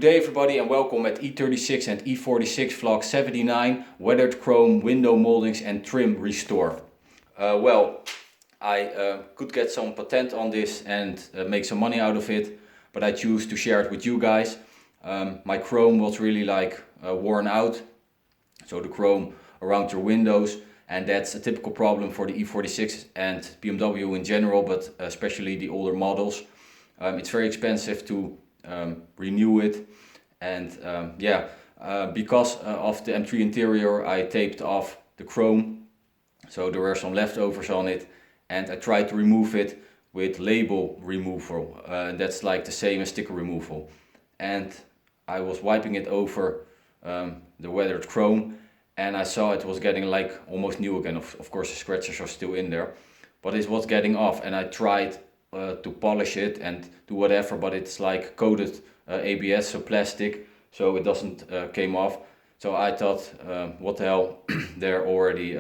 day everybody and welcome at E36 and E46 vlog 79 weathered chrome window moldings and trim restore. I could get some patent on this and make some money out of it, but I choose to share it with you guys. My chrome was really worn out, so the chrome around your windows, and that's a typical problem for the E46 and BMW in general, but especially the older models. It's very expensive to renew it, and because of the M3 interior I taped off the chrome, so there were some leftovers on it, and I tried to remove it with label removal. That's like the same as sticker removal, and I was wiping it over the weathered chrome, and I saw it was getting like almost new again. Of course the scratches are still in there, but it was getting off, and I tried to polish it and do whatever, but it's like coated ABS, so plastic, so it doesn't came off. So I thought, what the hell, they're already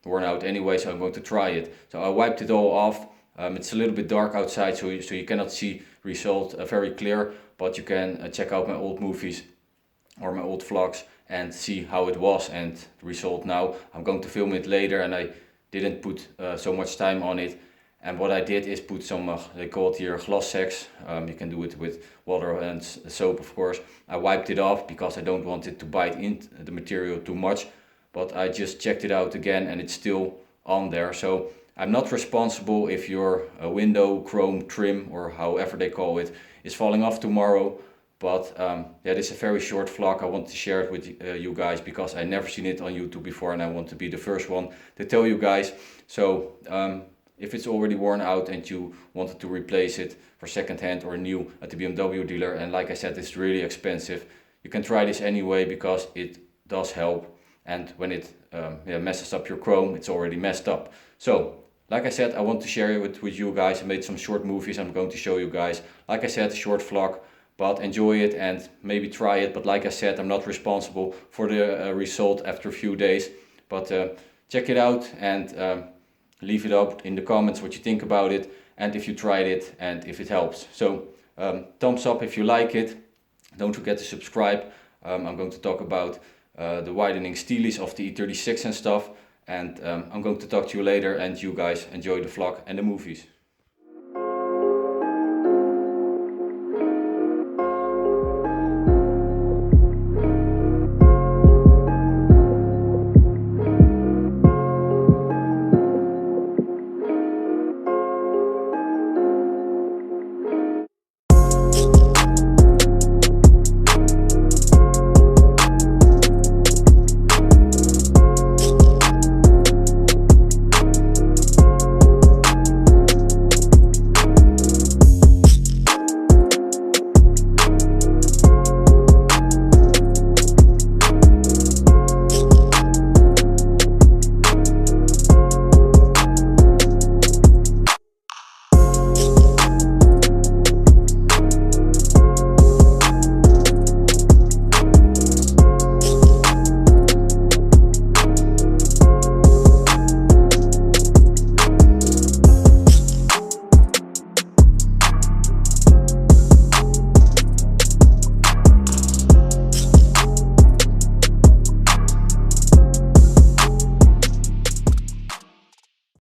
worn out anyway, so I'm going to try it. So I wiped it all off. It's a little bit dark outside, so you cannot see result very clear, but you can check out my old movies or my old vlogs and see how it was and the result now. I'm going to film it later, and I didn't put so much time on it. And what I did is put some, they call it here gloss sacks. You can do it with water and soap, of course. I wiped it off because I don't want it to bite into the material too much. But I just checked it out again and it's still on there. So I'm not responsible if your window chrome trim, or however they call it, is falling off tomorrow. But this is a very short vlog. I want to share it with you guys because I never seen it on YouTube before, and I want to be the first one to tell you guys. So if it's already worn out and you wanted to replace it for second hand or new at the BMW dealer, and like I said, it's really expensive, you can try this anyway because it does help. And when it messes up your chrome, it's already messed up. So like I said, I want to share it with you guys. I made some short movies I'm going to show you guys. Like I said, a short vlog, but enjoy it and maybe try it. But like I said, I'm not responsible for the result after a few days. But check it out and leave it up in the comments what you think about it, and if you tried it and if it helps. So thumbs up if you like it. Don't forget to subscribe. I'm going to talk about the widening steelies of the E36 and stuff, and I'm going to talk to you later, and you guys enjoy the vlog and the movies.